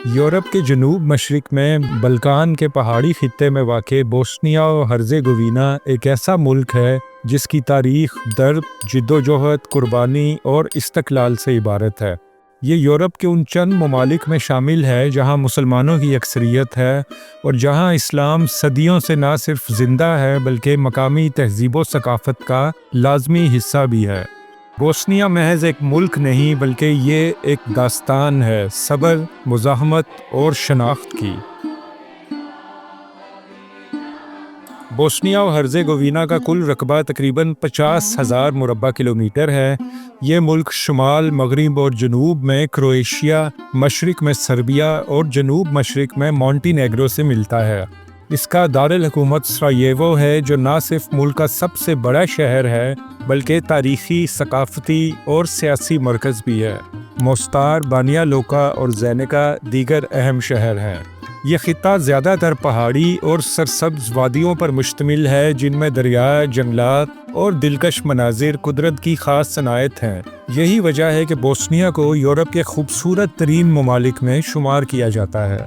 Europe کے جنوب مشرق میں بلکان کے پہاڑی خطے میں واقع بوسنیا و ہرزیگووینا ایک ایسا ملک ہے جس کی تاریخ درد، جدوجہد، قربانی اور استقلال سے عبارت ہے۔ یہ یورپ کے ان چند ممالک میں شامل ہے جہاں مسلمانوں کی اکثریت ہے اور جہاں اسلام صدیوں سے نہ صرف زندہ ہے بلکہ مقامی تہذیب و ثقافت کا لازمی حصہ بھی ہے۔ بوسنیا محض ایک ملک نہیں بلکہ یہ ایک داستان ہے صبر، مزاحمت اور شناخت کی۔ بوسنیا و ہرزیگووینا کا کل رقبہ تقریباً 50,000 مربع کلومیٹر ہے۔ یہ ملک شمال، مغرب اور جنوب میں کروشیا، مشرق میں سربیا اور جنوب مشرق میں مونٹی نیگرو سے ملتا ہے۔ اس کا دارالحکومت سراییوو ہے جو نہ صرف ملک کا سب سے بڑا شہر ہے بلکہ تاریخی، ثقافتی اور سیاسی مرکز بھی ہے۔ موستار، بانیا لوکا اور زینکا دیگر اہم شہر ہیں۔ یہ خطہ زیادہ تر پہاڑی اور سرسبز وادیوں پر مشتمل ہے جن میں دریا، جنگلات اور دلکش مناظر قدرت کی خاص صنعت ہیں۔ یہی وجہ ہے کہ بوسنیا کو یورپ کے خوبصورت ترین ممالک میں شمار کیا جاتا ہے۔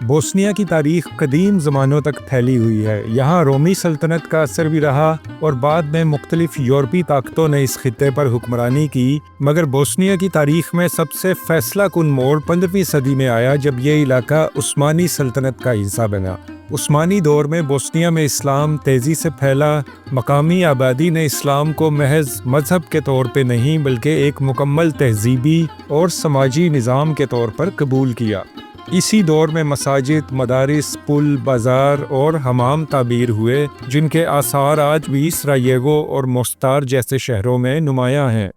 بوسنیا کی تاریخ قدیم زمانوں تک پھیلی ہوئی ہے۔ یہاں رومی سلطنت کا اثر بھی رہا اور بعد میں مختلف یورپی طاقتوں نے اس خطے پر حکمرانی کی، مگر بوسنیا کی تاریخ میں سب سے فیصلہ کن موڑ 15ویں صدی میں آیا جب یہ علاقہ عثمانی سلطنت کا حصہ بنا۔ عثمانی دور میں بوسنیا میں اسلام تیزی سے پھیلا۔ مقامی آبادی نے اسلام کو محض مذہب کے طور پہ نہیں بلکہ ایک مکمل تہذیبی اور سماجی نظام کے طور پر قبول کیا۔ اسی دور میں مساجد، مدارس، پل، بازار اور حمام تعمیر ہوئے جن کے آثار آج بھی سراییوو اور موستار جیسے شہروں میں نمایاں ہیں۔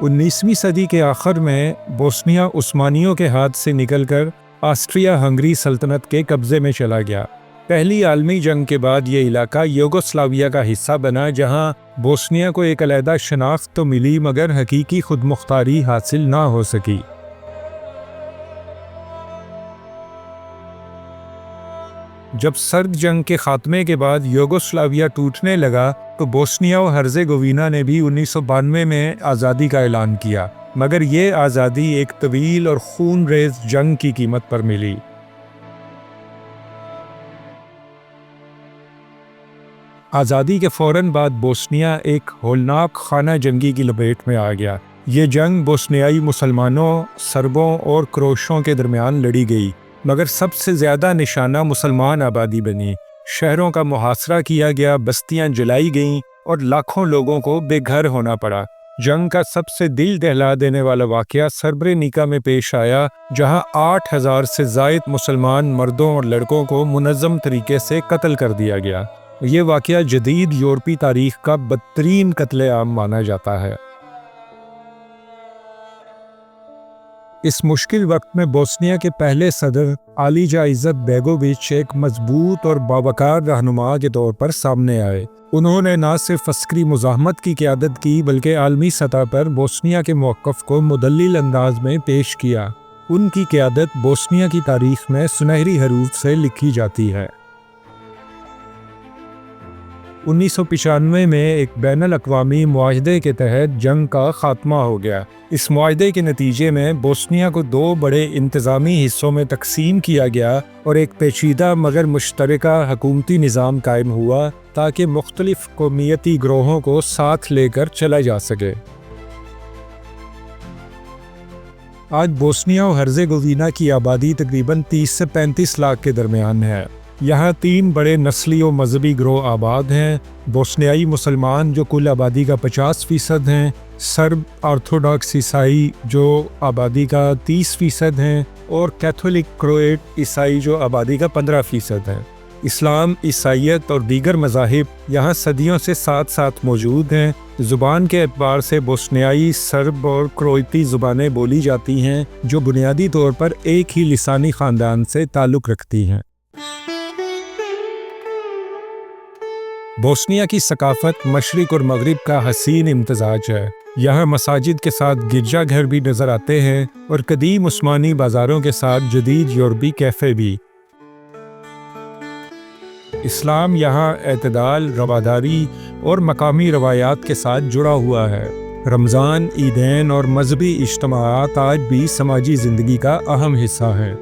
19ویں صدی کے آخر میں بوسنیا عثمانیوں کے ہاتھ سے نکل کر آسٹریا ہنگری سلطنت کے قبضے میں چلا گیا۔ پہلی عالمی جنگ کے بعد یہ علاقہ یوگوسلاویہ کا حصہ بنا جہاں بوسنیا کو ایک علیحدہ شناخت تو ملی مگر حقیقی خود مختاری حاصل نہ ہو سکی۔ جب سرد جنگ کے خاتمے کے بعد یوگوسلاویہ ٹوٹنے لگا تو بوسنیا و ہرزیگووینا نے بھی 1992 میں آزادی کا اعلان کیا، مگر یہ آزادی ایک طویل اور خون ریز جنگ کی قیمت پر ملی۔ آزادی کے فوراً بعد بوسنیا ایک ہولناک خانہ جنگی کی لپیٹ میں آ گیا۔ یہ جنگ بوسنیائی مسلمانوں، سربوں اور کروشوں کے درمیان لڑی گئی، مگر سب سے زیادہ نشانہ مسلمان آبادی بنی۔ شہروں کا محاصرہ کیا گیا، بستیاں جلائی گئیں اور لاکھوں لوگوں کو بے گھر ہونا پڑا۔ جنگ کا سب سے دل دہلا دینے والا واقعہ سربرینیکا میں پیش آیا جہاں 8,000 سے زائد مسلمان مردوں اور لڑکوں کو منظم طریقے سے قتل کر دیا گیا۔ یہ واقعہ جدید یورپی تاریخ کا بدترین قتل عام مانا جاتا ہے۔ اس مشکل وقت میں بوسنیا کے پہلے صدر عالیجہ عزت بیگووچ ایک مضبوط اور باوقار رہنما کے طور پر سامنے آئے۔ انہوں نے نہ صرف عسکری مزاحمت کی قیادت کی بلکہ عالمی سطح پر بوسنیا کے موقف کو مدلل انداز میں پیش کیا۔ ان کی قیادت بوسنیا کی تاریخ میں سنہری حروف سے لکھی جاتی ہے۔ 1995 میں ایک بین الاقوامی معاہدے کے تحت جنگ کا خاتمہ ہو گیا۔ اس معاہدے کے نتیجے میں بوسنیا کو 2 بڑے انتظامی حصوں میں تقسیم کیا گیا اور ایک پیچیدہ مگر مشترکہ حکومتی نظام قائم ہوا تاکہ مختلف قومیتی گروہوں کو ساتھ لے کر چلا جا سکے۔ آج بوسنیا و ہرزیگووینا کی آبادی تقریباً 30 سے 35 لاکھ کے درمیان ہے۔ یہاں 3 بڑے نسلی و مذہبی گروہ آباد ہیں: بوسنیائی مسلمان جو کل آبادی کا 50% ہیں، سرب آرتھوڈاکس عیسائی جو آبادی کا 30% ہیں اور کیتھولک کرویٹ عیسائی جو آبادی کا 15% ہیں۔ اسلام، عیسائیت اور دیگر مذاہب یہاں صدیوں سے ساتھ ساتھ موجود ہیں۔ زبان کے اعتبار سے بوسنیائی، سرب اور کرویتی زبانیں بولی جاتی ہیں جو بنیادی طور پر ایک ہی لسانی خاندان سے تعلق رکھتی ہیں۔ بوسنیا کی ثقافت مشرق اور مغرب کا حسین امتزاج ہے۔ یہاں مساجد کے ساتھ گرجا گھر بھی نظر آتے ہیں اور قدیم عثمانی بازاروں کے ساتھ جدید یورپی کیفے بھی۔ اسلام یہاں اعتدال، رواداری اور مقامی روایات کے ساتھ جڑا ہوا ہے۔ رمضان، عیدین اور مذہبی اجتماعات آج بھی سماجی زندگی کا اہم حصہ ہیں۔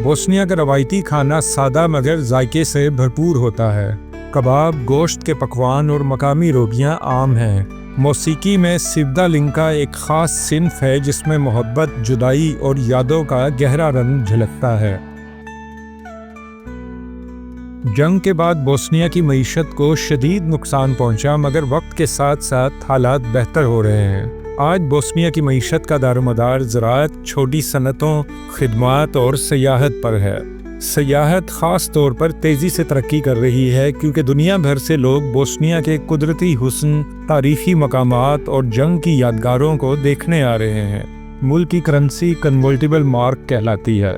بوسنیا کا روایتی کھانا سادہ مگر ذائقے سے بھرپور ہوتا ہے۔ کباب، گوشت کے پکوان اور مقامی روٹیاں عام ہیں۔ موسیقی میں سیودا لنکا ایک خاص صنف ہے جس میں محبت، جدائی اور یادوں کا گہرا رنگ جھلکتا ہے۔ جنگ کے بعد بوسنیا کی معیشت کو شدید نقصان پہنچا، مگر وقت کے ساتھ ساتھ حالات بہتر ہو رہے ہیں۔ آج بوسنیا کی معیشت کا دارومدار زراعت، چھوٹی صنعتوں، خدمات اور سیاحت پر ہے۔ سیاحت خاص طور پر تیزی سے ترقی کر رہی ہے کیونکہ دنیا بھر سے لوگ بوسنیا کے قدرتی حسن، تاریخی مقامات اور جنگ کی یادگاروں کو دیکھنے آ رہے ہیں۔ ملک کی کرنسی کنورٹیبل مارک کہلاتی ہے۔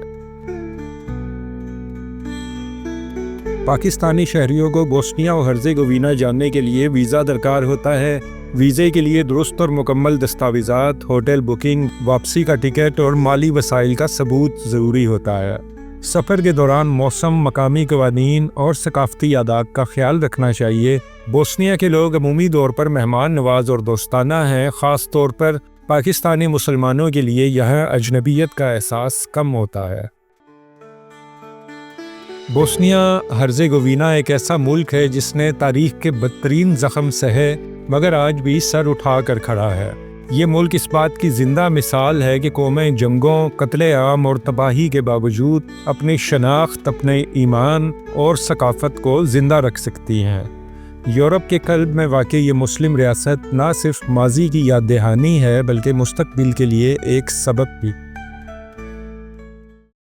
پاکستانی شہریوں کو بوسنیا و ہرزیگوینا جانے کے لیے ویزا درکار ہوتا ہے۔ ویزے کے لیے درست اور مکمل دستاویزات، ہوٹل بکنگ، واپسی کا ٹکٹ اور مالی وسائل کا ثبوت ضروری ہوتا ہے۔ سفر کے دوران موسم، مقامی قوانین اور ثقافتی عادات کا خیال رکھنا چاہیے۔ بوسنیا کے لوگ عمومی طور پر مہمان نواز اور دوستانہ ہیں، خاص طور پر پاکستانی مسلمانوں کے لیے یہاں اجنبیت کا احساس کم ہوتا ہے۔ بوسنیا ہرزیگوینا ایک ایسا ملک ہے جس نے تاریخ کے بدترین زخم سہے مگر آج بھی سر اٹھا کر کھڑا ہے۔ یہ ملک اس بات کی زندہ مثال ہے کہ قومیں جنگوں، قتل عام اور تباہی کے باوجود اپنی شناخت، اپنے ایمان اور ثقافت کو زندہ رکھ سکتی ہیں۔ یورپ کے قلب میں واقع یہ مسلم ریاست نہ صرف ماضی کی یاد دہانی ہے بلکہ مستقبل کے لیے ایک سبق بھی۔